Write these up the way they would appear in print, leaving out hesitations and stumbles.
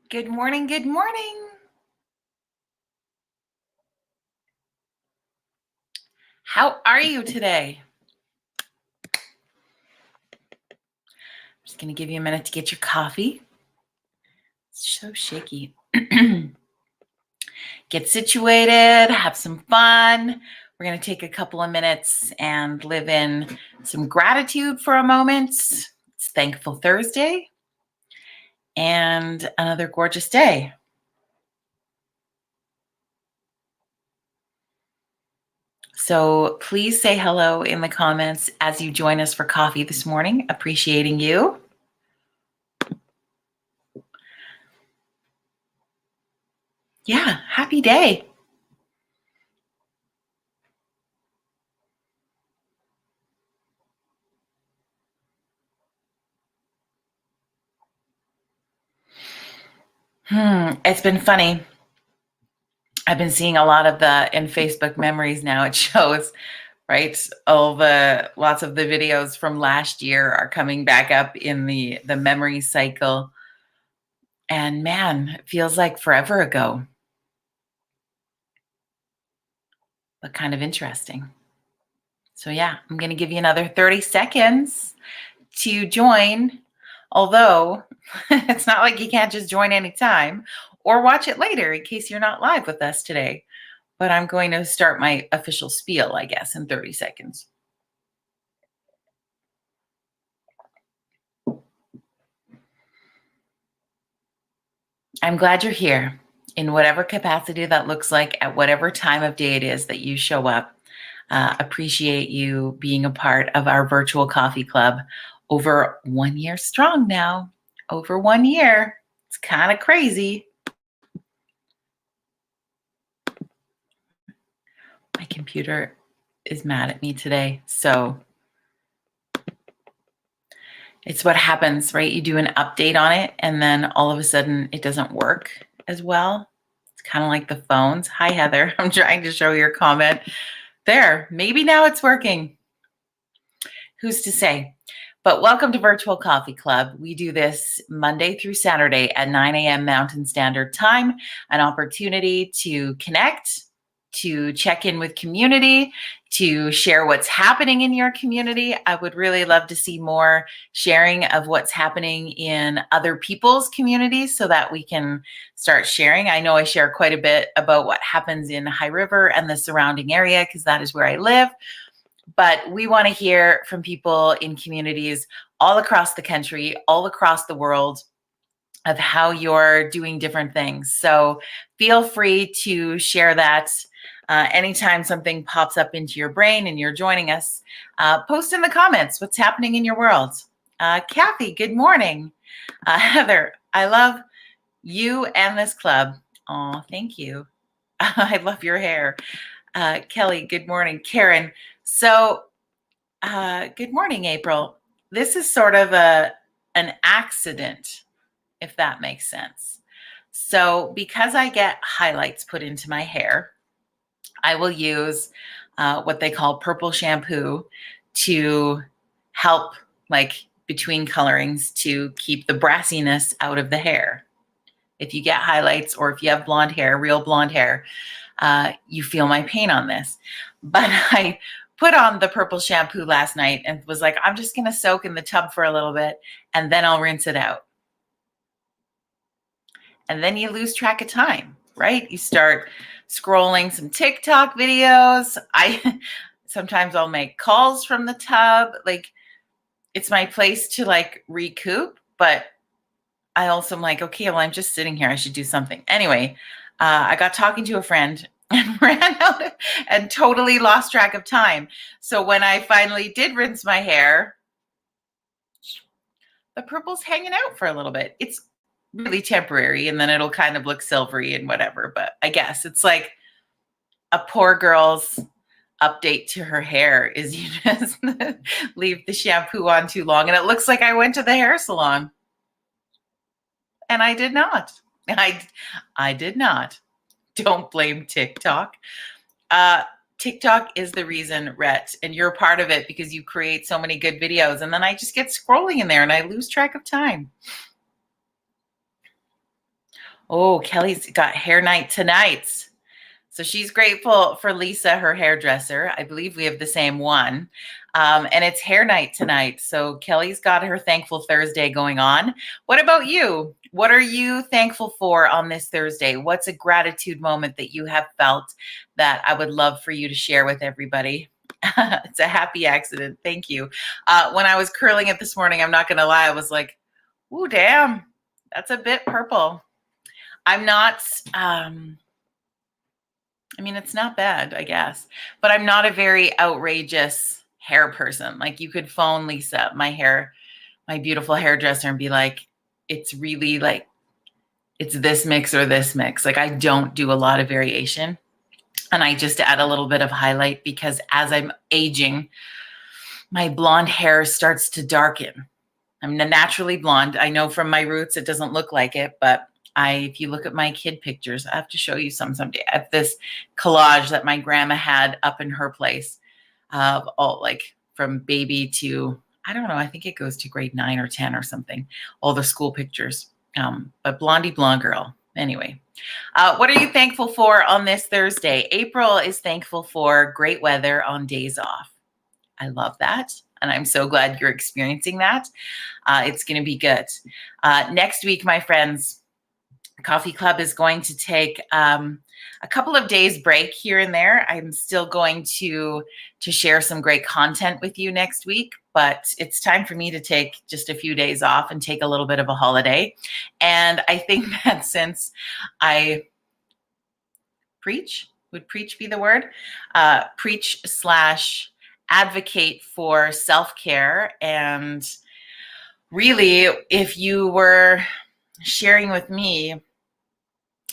Good morning. Good morning. How are you today? I'm just going to give you a minute to get your coffee. It's so shaky. Get situated, have some fun. We're going to take a couple of minutes and live in some gratitude for a moment. It's Thankful Thursday and another gorgeous day. So please say hello in the comments as you join us for coffee this morning. Appreciating you. Yeah, happy day. It's been funny. I've been seeing a lot of in Facebook memories now. It shows, right? Lots of the videos from last year are coming back up in the memory cycle. And man, it feels like forever ago, but kind of interesting. So yeah, I'm going to give you another 30 seconds to join. Although it's not like you can't just join anytime or watch it later in case you're not live with us today. But I'm going to start my official spiel, I guess, in 30 seconds. I'm glad you're here in whatever capacity that looks like at whatever time of day it is that you show up. Appreciate you being a part of our virtual coffee club over 1 year strong now. Over 1 year. It's kind of crazy. My computer is mad at me today. So it's what happens, right? You do an update on it and then all of a sudden it doesn't work as well. It's kind of like the phones. Hi, Heather. I'm trying to show your comment. There, maybe now it's working. Who's to say? But welcome to Virtual Coffee Club. We do this Monday through Saturday at 9 a.m. Mountain Standard Time, an opportunity to connect, to check in with community, to share what's happening in your community. I would really love to see more sharing of what's happening in other people's communities so that we can start sharing. I know I share quite a bit about what happens in High River and the surrounding area because that is where I live. But we want to hear from people in communities all across the country, all across the world, of how you're doing different things. So feel free to share that anytime something pops up into your brain and you're joining us. Post in the comments what's happening in your world. Kathy, good morning. Heather, I love you and this club. Oh, thank you. I love your hair. Kelly, good morning. Karen, so good morning, April. This is sort of an accident, if that makes sense. So because I get highlights put into my hair, I will use what they call purple shampoo to help, like between colorings, to keep the brassiness out of the hair. If you get highlights or if you have blonde hair, real blonde hair, you feel my pain on this. But I put on the purple shampoo last night and was like, I'm just going to soak in the tub for a little bit and then I'll rinse it out. And then you lose track of time, right? You start scrolling some TikTok videos. Sometimes I'll make calls from the tub. Like, it's my place to like recoup, but I also am like, okay, well, I'm just sitting here. I should do something. Anyway, I got talking to a friend and ran out and totally lost track of time. So when I finally did rinse my hair, the purple's hanging out for a little bit. It's really temporary and then it'll kind of look silvery and whatever. But I guess it's like a poor girl's update to her hair is you just leave the shampoo on too long and it looks like I went to the hair salon. And I did not. I did not. Don't blame TikTok. TikTok is the reason, Rhett, and you're a part of it because you create so many good videos. And then I just get scrolling in there and I lose track of time. Oh, Kelly's got hair night tonight. So she's grateful for Lisa, her hairdresser. I believe we have the same one. And it's hair night tonight. So Kelly's got her Thankful Thursday going on. What about you? What are you thankful for on this Thursday? What's a gratitude moment that you have felt that I would love for you to share with everybody? It's a happy accident. Thank you. When I was curling it this morning, I'm not going to lie, I was like, ooh, damn, that's a bit purple. I'm not, I mean, it's not bad, I guess, but I'm not a very outrageous hair person. Like you could phone Lisa, my beautiful hairdresser, and be like, it's really like, it's this mix or this mix. Like I don't do a lot of variation. And I just add a little bit of highlight because as I'm aging, my blonde hair starts to darken. I'm naturally blonde. I know from my roots, it doesn't look like it, but if you look at my kid pictures, I have to show you some someday. I have this collage that my grandma had up in her place of all like from baby to, I don't know, I think it goes to grade 9 or 10 or something, all the school pictures. But blondie blonde girl. Anyway, what are you thankful for on this Thursday? April is thankful for great weather on days off. I love that. And I'm so glad you're experiencing that. It's going to be good. Next week, my friends, Coffee Club is going to take a couple of days break here and there. I'm still going to share some great content with you next week, but it's time for me to take just a few days off and take a little bit of a holiday. And I think that since I preach, would preach be the word? Preach / advocate for self-care. And really, if you were sharing with me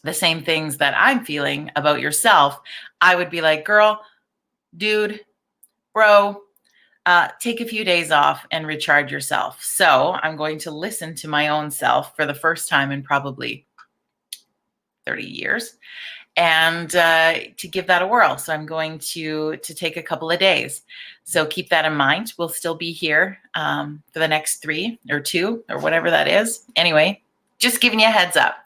the same things that I'm feeling about yourself, I would be like, girl, dude, bro, take a few days off and recharge yourself. So I'm going to listen to my own self for the first time in probably 30 years and to give that a whirl. So I'm going to take a couple of days. So keep that in mind. We'll still be here for the next 3 or 2 or whatever that is. Anyway, just giving you a heads up.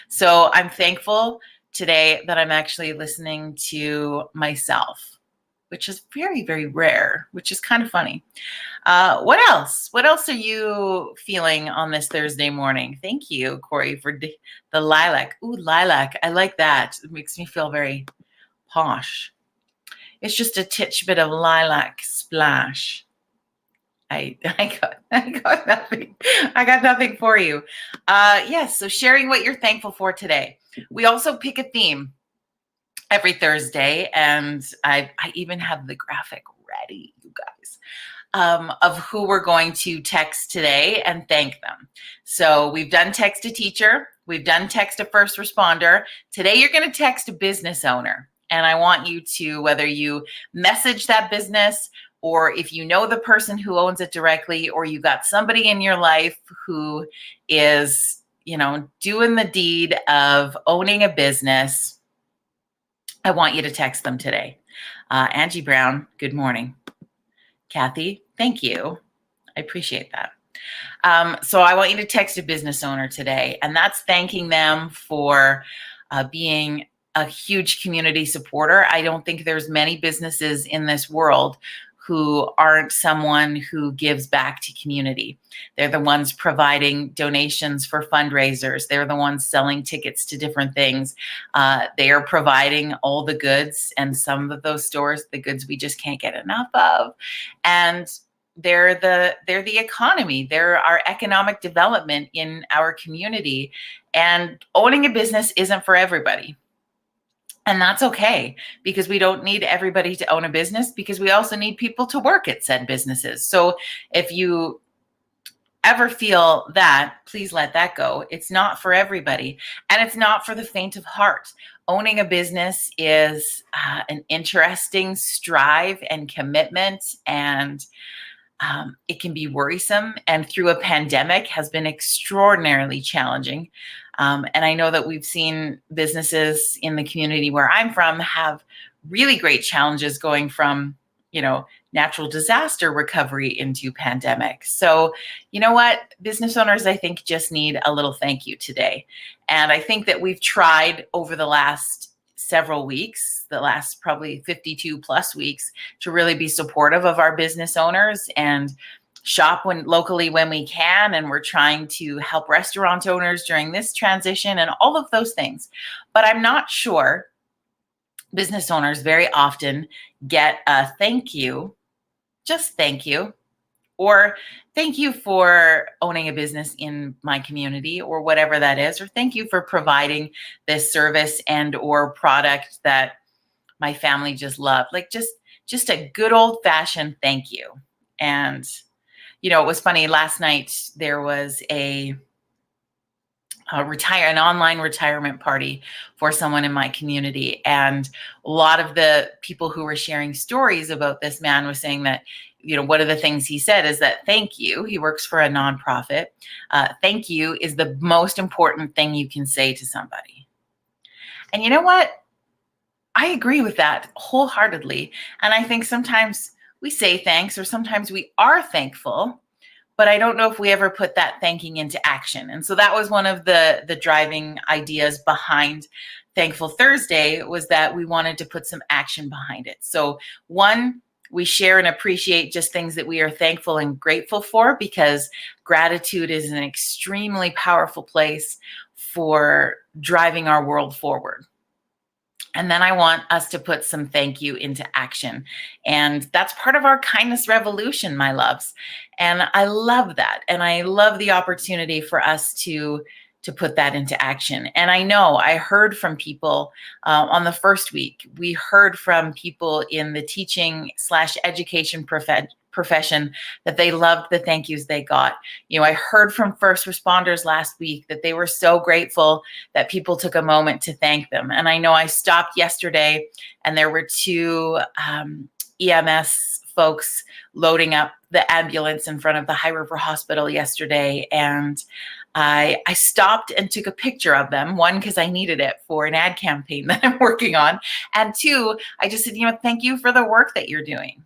So I'm thankful today that I'm actually listening to myself, which is very, very rare, which is kind of funny. What else? What else are you feeling on this Thursday morning? Thank you, Corey, for the lilac. Ooh, lilac. I like that. It makes me feel very posh. It's just a titch bit of lilac splash. I got nothing. I got nothing for you. Yes, so sharing what you're thankful for today. We also pick a theme every Thursday, and I even have the graphic ready, you guys, of who we're going to text today and thank them. So we've done text a teacher. We've done text a first responder. Today, you're going to text a business owner. And I want you to, whether you message that business or if you know the person who owns it directly, or you got somebody in your life who is, doing the deed of owning a business, I want you to text them today. Angie Brown, good morning. Kathy, thank you. I appreciate that. So I want you to text a business owner today, and that's thanking them for being a huge community supporter. I don't think there's many businesses in this world who aren't someone who gives back to community. They're the ones providing donations for fundraisers. They're the ones selling tickets to different things. They are providing all the goods, and some of those stores, the goods we just can't get enough of. And they're the economy. They're our economic development in our community. And owning a business isn't for everybody. And that's okay, because we don't need everybody to own a business, because we also need people to work at said businesses. So if you ever feel that, please let that go. It's not for everybody, and it's not for the faint of heart. Owning a business is an interesting strive and commitment, and it can be worrisome, and through a pandemic has been extraordinarily challenging. And I know that we've seen businesses in the community where I'm from have really great challenges going from, natural disaster recovery into pandemic. So, you know what? Business owners, I think, just need a little thank you today. And I think that we've tried over the last several weeks, the last probably 52 plus weeks, to really be supportive of our business owners and shop locally when we can. And we're trying to help restaurant owners during this transition and all of those things. But I'm not sure business owners very often get a thank you, just thank you, or thank you for owning a business in my community, or whatever that is, or thank you for providing this service and or product that my family just loved. Like just a good old fashioned thank you. And it was funny, last night there was an online retirement party for someone in my community. And a lot of the people who were sharing stories about this man was saying that, one of the things he said is that thank you, he works for a nonprofit. Thank you is the most important thing you can say to somebody. And you know what? I agree with that wholeheartedly. And I think sometimes we say thanks, or sometimes we are thankful, but I don't know if we ever put that thanking into action. And so that was one of the driving ideas behind Thankful Thursday, was that we wanted to put some action behind it. So one, we share and appreciate just things that we are thankful and grateful for, because gratitude is an extremely powerful place for driving our world forward. And then I want us to put some thank you into action. And that's part of our kindness revolution, my loves. And I love that. And I love the opportunity for us to put that into action. And I know I heard from people on the first week. We heard from people in the teaching/education profession that they loved the thank yous they got. I heard from first responders last week that they were so grateful that people took a moment to thank them. And I know I stopped yesterday and there were two EMS folks loading up the ambulance in front of the High River Hospital yesterday. And I stopped and took a picture of them. One, because I needed it for an ad campaign that I'm working on. And two, I just said, thank you for the work that you're doing.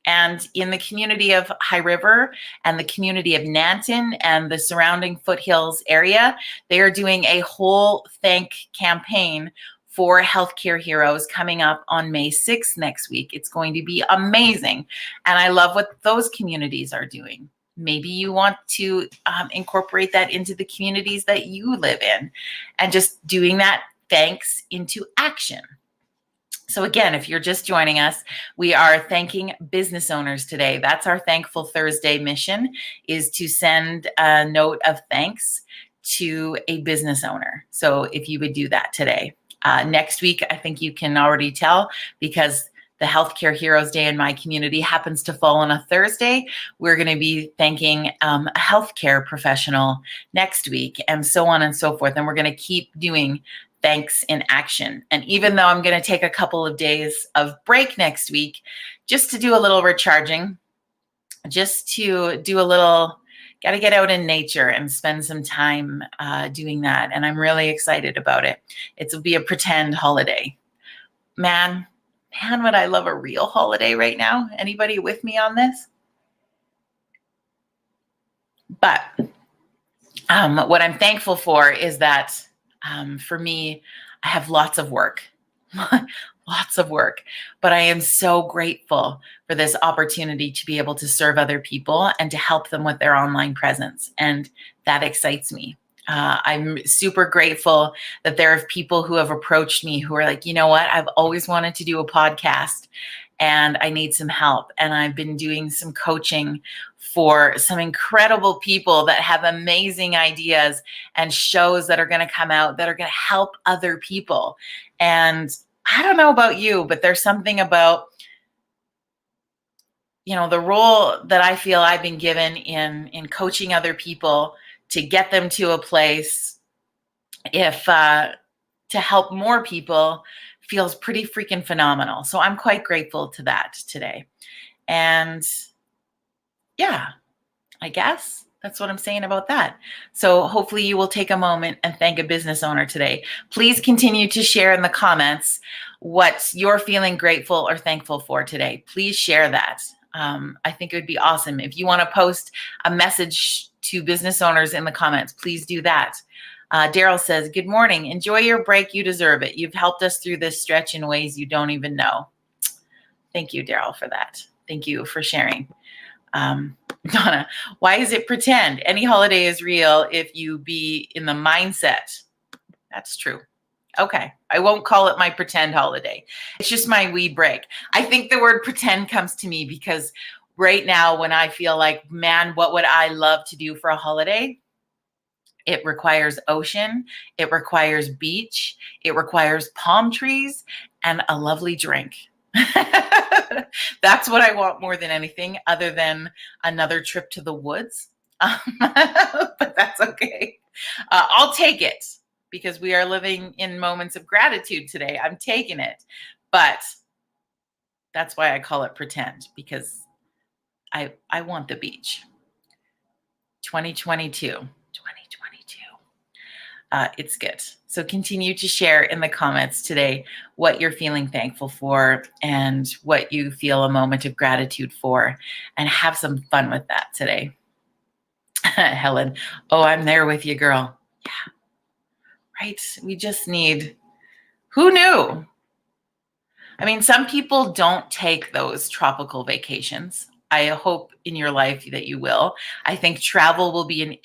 And in the community of High River and the community of Nanton and the surrounding foothills area, they are doing a whole thank campaign for healthcare heroes coming up on May 6th next week. It's going to be amazing. And I love what those communities are doing. Maybe you want to incorporate that into the communities that you live in, and just doing that thanks into action. So again, if you're just joining us, we are thanking business owners today. That's our Thankful Thursday mission, is to send a note of thanks to a business owner. So if you would do that today. Next week, I think you can already tell, because the Healthcare Heroes Day in my community happens to fall on a Thursday. We're going to be thanking a healthcare professional next week, and so on and so forth. And we're going to keep doing thanks in action. And even though I'm going to take a couple of days of break next week, just to do a little recharging, just to do a little, got to get out in nature and spend some time doing that. And I'm really excited about it. It'll be a pretend holiday. Man, would I love a real holiday right now? Anybody with me on this? But what I'm thankful for is that for me, I have lots of work, but I am so grateful for this opportunity to be able to serve other people and to help them with their online presence. And that excites me. I'm super grateful that there are people who have approached me who are like, you know what, I've always wanted to do a podcast and I need some help. And I've been doing some coaching for some incredible people that have amazing ideas and shows that are going to come out that are going to help other people. And I don't know about you, but there's something about, the role that I feel I've been given in coaching other people to get them to a place, to help more people, feels pretty freaking phenomenal. So I'm quite grateful to that today. And yeah, I guess that's what I'm saying about that. So hopefully you will take a moment and thank a business owner today. Please continue to share in the comments what you're feeling grateful or thankful for today. Please share that. I think it would be awesome. If you want to post a message to business owners in the comments, please do that. Daryl says, good morning. Enjoy your break. You deserve it. You've helped us through this stretch in ways you don't even know. Thank you, Daryl, for that. Thank you for sharing. Donna, why is it pretend? Any holiday is real if you be in the mindset. That's true. Okay, I won't call it my pretend holiday. It's just my weed break. I think the word pretend comes to me because right now when I feel like, man, what would I love to do for a holiday? It requires ocean, it requires beach, it requires palm trees, and a lovely drink. That's what I want more than anything, other than another trip to the woods. But that's okay. I'll take it because we are living in moments of gratitude today. I'm taking it. But that's why I call it pretend, because I want the beach. 2022. It's good. So continue to share in the comments today what you're feeling thankful for and what you feel a moment of gratitude for, and have some fun with that today. Helen, oh, I'm there with you, girl. Yeah, right. We just need, who knew? I mean, some people don't take those tropical vacations. I hope in your life that you will. I think travel will be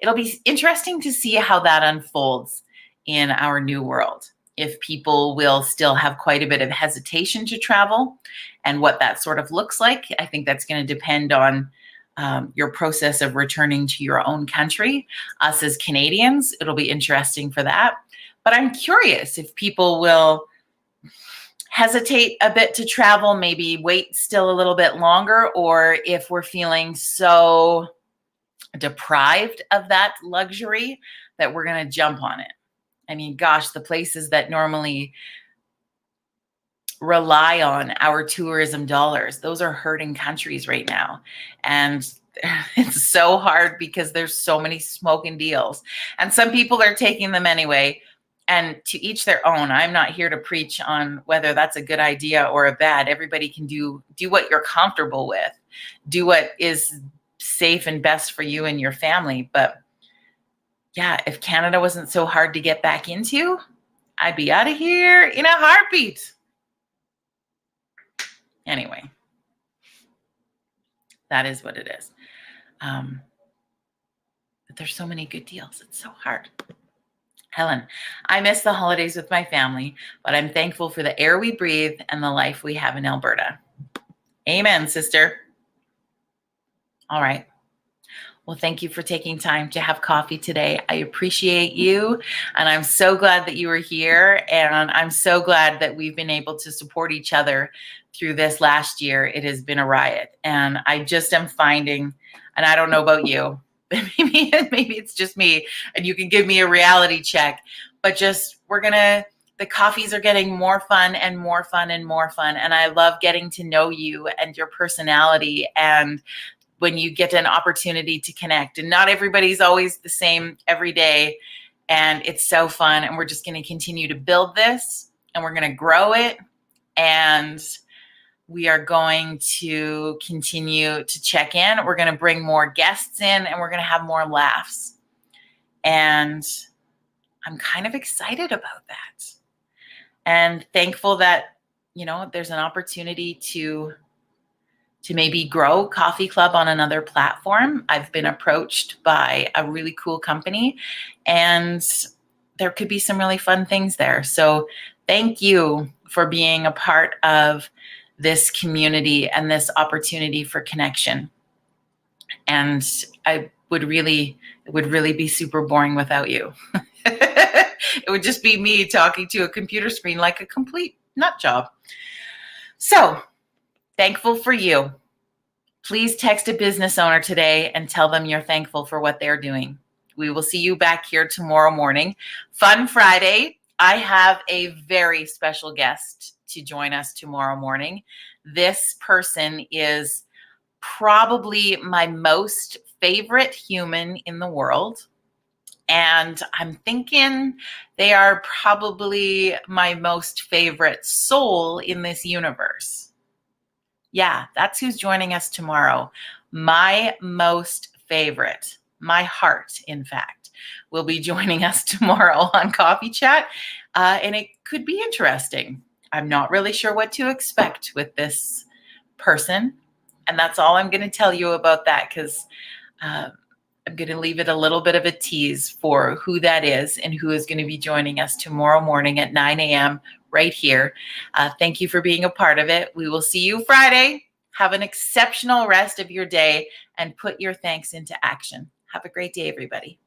it'll be interesting to see how that unfolds in our new world. If people will still have quite a bit of hesitation to travel and what that sort of looks like. I think that's going to depend on your process of returning to your own country. Us as Canadians, it'll be interesting for that. But I'm curious if people will hesitate a bit to travel, maybe wait still a little bit longer, or if we're feeling so deprived of that luxury that we're going to jump on it. I mean, gosh, the places that normally rely on our tourism dollars, those are hurting countries right now. And it's so hard because there's so many smoking deals. And some people are taking them anyway. And to each their own. I'm not here to preach on whether that's a good idea or a bad. Everybody can do what you're comfortable with. Do what is safe and best for you and your family. But yeah, if Canada wasn't so hard to get back into, I'd be out of here in a heartbeat. Anyway, that is what it is. But there's so many good deals. It's so hard. Helen, I miss the holidays with my family, but I'm thankful for the air we breathe and the life we have in Alberta. Amen, sister. All right. Well, thank you for taking time to have coffee today. I appreciate you, and I'm so glad that you were here, and I'm so glad that we've been able to support each other through this last year. It has been a riot, and I just am finding, and I don't know about you, maybe it's just me, and you can give me a reality check, but just the coffees are getting more fun and more fun and more fun, and I love getting to know you and your personality, and when you get an opportunity to connect. And not everybody's always the same every day. And it's so fun. And we're just going to continue to build this, and we're going to grow it. And we are going to continue to check in. We're going to bring more guests in, and we're going to have more laughs. And I'm kind of excited about that. And thankful that, there's an opportunity to maybe grow Coffee Club on another platform. I've been approached by a really cool company, and there could be some really fun things there. So thank you for being a part of this community and this opportunity for connection. And it would really be super boring without you. It would just be me talking to a computer screen like a complete nut job. So thankful for you. Please text a business owner today and tell them you're thankful for what they're doing. We will see you back here tomorrow morning. Fun Friday. I have a very special guest to join us tomorrow morning. This person is probably my most favorite human in the world. And I'm thinking they are probably my most favorite soul in this universe. Yeah, that's who's joining us tomorrow. My most favorite, my heart, in fact, will be joining us tomorrow on Coffee Chat. And it could be interesting. I'm not really sure what to expect with this person. And that's all I'm going to tell you about that, because I'm going to leave it a little bit of a tease for who that is and who is going to be joining us tomorrow morning at 9 a.m. right here. Thank you for being a part of it. We will see you Friday. Have an exceptional rest of your day and put your thanks into action. Have a great day, everybody.